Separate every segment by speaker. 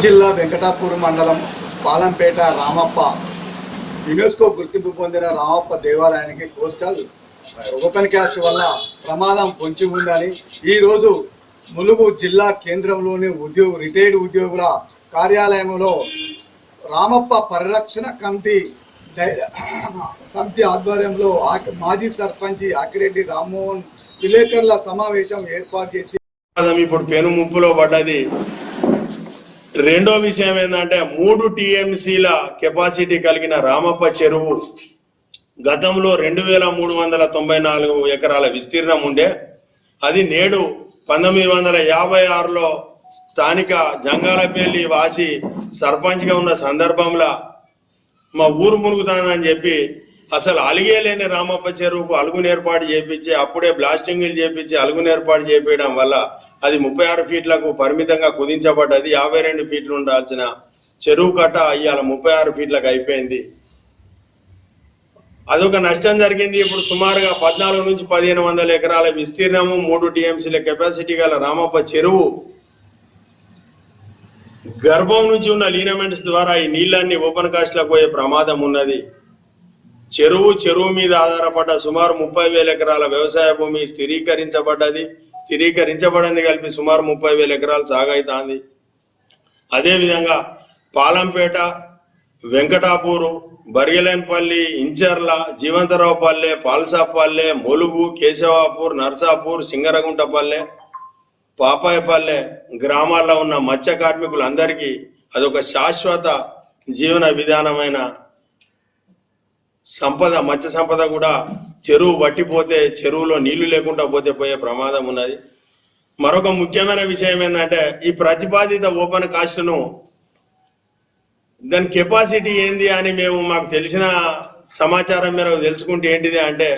Speaker 1: జిల్లా వెంకటాపూర్ మండలం పాలంపేట రామప్ప యునెస్కో గుర్తింపు పొందిన రామప్ప దేవాలయానికి కోస్టల్ ఓపెన్ క్యాస్ట్ వల్ల ప్రమాదం పొంచి ఉందని ఈరోజు ములుగు జిల్లా కేంద్రంలోని రిటైర్డ్ ఉద్యోగుల కార్యాలయంలో రామప్ప పరిరక్షణ సమితి ఆధ్వర్యంలో మాజీ సర్పంచ్ ఆకిరెడ్డి రామ్మోహన్ విలేకరుల సమావేశం ఏర్పాటు చేసి
Speaker 2: ఇప్పుడు పెను ముప్పులో పడ్డది. రెండో విషయం ఏంటంటే 3 టీఎంసీల కెపాసిటీ కలిగిన రామప్ప చెరువు గతంలో 2394 ఎకరాల విస్తీర్ణం ఉండే. అది నేడు 1956లో స్థానిక జంగాలపల్లి వాసి సర్పంచ్గా ఉన్న సందర్భంలో మా ఊరు మునుగుతానని చెప్పి అసలు అలిగేలేని రామప్ప చెరువుకు అలుగును ఏర్పాటు చేయించి అప్పుడే బ్లాస్టింగ్లు చేయించి అలుగును ఏర్పాటు చేయడం వల్ల అది 36 ఫీట్లకు పరిమితంగా కుదించబడ్డది. 52 ఫీట్లు ఉండాల్సిన చెరువు కట్ట ఇవాళ 36 ఫీట్లకు అయిపోయింది. అదొక నష్టం జరిగింది. ఇప్పుడు సుమారుగా 14 నుంచి 1500 ఎకరాల విస్తీర్ణము 3 టీఎంసీల కెపాసిటీ గల రామప్ప చెరువు గర్భం నుంచి ఉన్న లీనమెంట్స్ ద్వారా ఈ నీళ్ళన్ని ఓపెన్ కాస్ట్లకు పోయే ప్రమాదం ఉన్నది. చెరువు మీద ఆధారపడ్డ సుమారు 30,000 ఎకరాల వ్యవసాయ భూమి స్థిరీకరించబడింది కలిపి సుమారు 30,000 ఎకరాలు సాగైతాంది. అదేవిధంగా పాలంపేట, వెంకటాపూరు, బర్గెలేన్పల్లి, ఇంచర్ల, జీవంతరావుపల్లె, పాల్సాపల్లె, ములుగు, కేశవాపూర్, నర్సాపూర్, సింగరగుంటపల్లె, పాపాయపల్లె గ్రామాల్లో ఉన్న మత్స్య కార్మికులందరికీ అదొక శాశ్వత జీవన విధానమైన సంపద, మత్స్య సంపద కూడా చెరువు వట్టిపోతే చెరువులో నీళ్లు లేకుండా పోయే ప్రమాదం ఉన్నది. మరొక ముఖ్యమైన విషయం ఏంటంటే ఈ ప్రతిపాదిత ఓపెన్ కాస్ట్ను దాని కెపాసిటీ ఏంది అని మాకు తెలిసిన సమాచారం మేరకు తెలుసుకుంటే ఏంటిది అంటే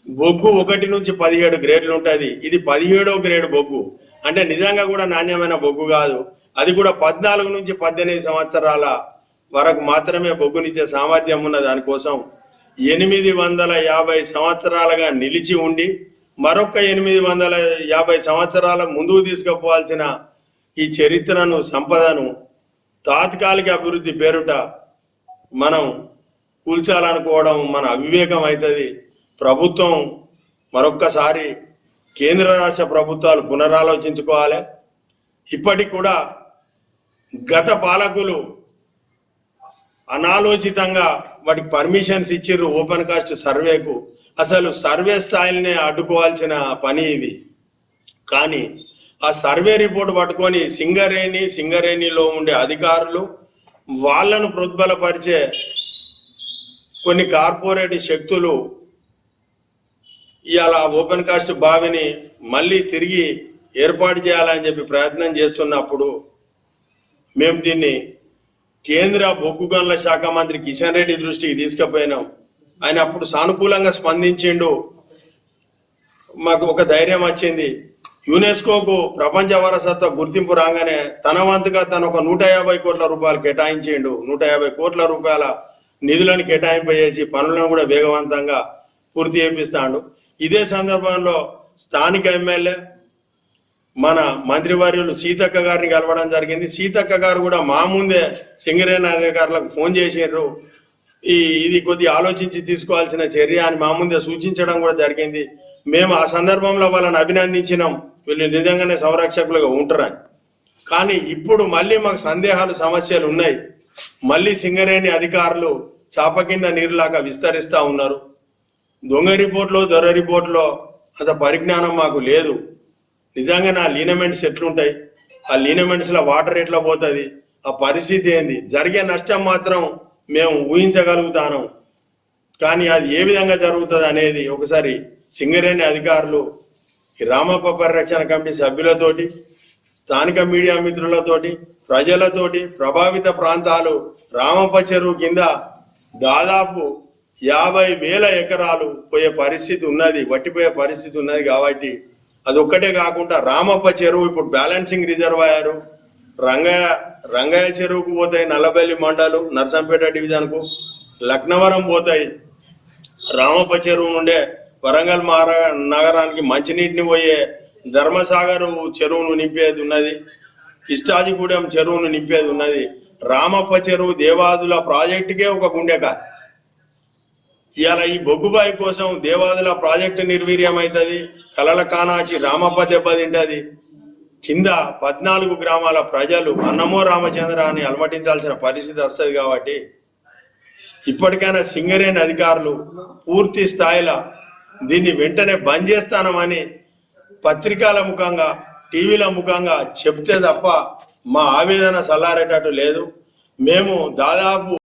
Speaker 2: బొగ్గు 1 నుంచి 17 గ్రేడ్లు ఉంటుంది. ఇది 17వ గ్రేడ్ బొగ్గు అంటే నిజంగా కూడా నాణ్యమైన బొగ్గు కాదు. అది కూడా 14 నుంచి 18 సంవత్సరాల వరకు మాత్రమే బొగ్గునిచ్చే సామర్థ్యం ఉన్న దానికోసం 850 సంవత్సరాలుగా నిలిచి ఉండి మరొక 850 సంవత్సరాల ముందుకు తీసుకుపోవాల్సిన ఈ చరిత్రను, సంపదను తాత్కాలిక అభివృద్ధి పేరుట మనం కూల్చాలనుకోవడం మన అవివేకం అవుతుంది. ప్రభుత్వం మరొక్కసారి కేంద్ర రాష్ట్ర ప్రభుత్వాలు పునరాలోచించుకోవాలి. ఇప్పటికి కూడా గత పాలకులు అనాలోచితంగా వాటికి పర్మిషన్స్ ఇచ్చిర్రు ఓపెన్ కాస్ట్ సర్వేకు. అసలు సర్వే స్థాయిలనే అడ్డుకోవాల్సిన పని ఇది. కానీ ఆ సర్వే రిపోర్ట్ పట్టుకొని సింగరేణిలో ఉండే అధికారులు వాళ్ళను ప్రోద్బలపరిచే కొన్ని కార్పొరేట్ శక్తులు ఇవాళ ఓపెన్ కాస్ట్ బావిని మళ్ళీ తిరిగి ఏర్పాటు చేయాలని చెప్పి ప్రయత్నం చేస్తున్నప్పుడు మేము దీన్ని కేంద్ర బొగ్గు గనుల శాఖ మంత్రి కిషన్ రెడ్డి దృష్టికి తీసుకుపోయినాం. ఆయన అప్పుడు సానుకూలంగా స్పందించిండు. మాకు ఒక ధైర్యం వచ్చింది. యునెస్కోకు ప్రపంచ వారసత్వ గుర్తింపు రాగానే తన వంతుగా తను ఒక 150 కోట్ల రూపాయలు కేటాయించిండు. 150 కోట్ల రూపాయల నిధులను కేటాయింపజేసి పనులను కూడా వేగవంతంగా పూర్తి చేపిస్తాడు. ఇదే సందర్భంలో స్థానిక ఎమ్మెల్యే మన మంత్రివర్యులు సీతక్క గారిని కలవడం జరిగింది. సీతక్క గారు కూడా మా ముందే సింగరేణి అధికారులకు ఫోన్ చేసారు. ఇది కొద్ది ఆలోచించి తీసుకోవాల్సిన చర్య అని మా ముందే సూచించడం కూడా జరిగింది. మేము ఆ సందర్భంలో వాళ్ళని అభినందించినాం, వీళ్ళు నిజంగానే సంరక్షకులుగా ఉంటారని. కానీ ఇప్పుడు మళ్ళీ మాకు సందేహాలు, సమస్యలు ఉన్నాయి. మళ్ళీ సింగరేణి అధికారులు చాప కింద నీరులాగా విస్తరిస్తూ ఉన్నారు. దొంగ రిపోర్ట్లో, దొర రిపోర్ట్లో అంత పరిజ్ఞానం మాకు లేదు. నిజంగా నా లీనమెంట్స్ ఎట్లుంటాయి, ఆ లీనమెంట్స్లో వాటర్ ఎట్లా పోతుంది, ఆ పరిస్థితి ఏంది, జరిగే నష్టం మాత్రం మేము ఊహించగలుగుతాను. కానీ అది ఏ విధంగా జరుగుతుంది అనేది ఒకసారి సింగరేణి అధికారులు, ఈ రామప్ప పరిరక్షణ కమిటీ సభ్యులతోటి, స్థానిక మీడియా మిత్రులతోటి, ప్రజలతోటి, ప్రభావిత ప్రాంతాలు రామప్ప చెరువు కింద దాదాపు 50,000 ఎకరాలు పోయే పరిస్థితి ఉన్నది, వట్టిపోయే పరిస్థితి ఉన్నది. కాబట్టి అదొక్కటే కాకుండా రామప్ప చెరువు ఇప్పుడు బ్యాలెన్సింగ్ రిజర్వాయరు రంగయ్య చెరువుకు పోతాయి, నల్లబెల్లి మండలు, నర్సంపేట డివిజన్కు, లక్నవరం పోతాయి. రామప్ప చెరువు నుండే వరంగల్ నగరానికి మంచినీటిని పోయే ధర్మసాగర్ చెరువును నింపేది ఉన్నది. కిష్టాజిగూడెం చెరువును నింపేది ఉన్నది. రామప్ప చెరువు దేవాదుల ప్రాజెక్టుకే ఒక గుండెకాయ. ఇవాళ ఈ బొగ్గుబాయి కోసం దేవాదుల ప్రాజెక్టు నిర్వీర్యం అవుతుంది, కలల కానాచి రామప్ప దెబ్బతింటది. కింద 14 గ్రామాల ప్రజలు అన్నమో రామచంద్ర అని అలమటించాల్సిన పరిస్థితి వస్తుంది. కాబట్టి ఇప్పటికైనా సింగరేణి అధికారులు పూర్తి స్థాయిలో దీన్ని వెంటనే బంద్ చేస్తానమని పత్రికల ముఖంగా, టీవీల ముఖంగా చెప్తే తప్ప మా ఆవేదన చల్లారేటట్టు లేదు. మేము దాదాపు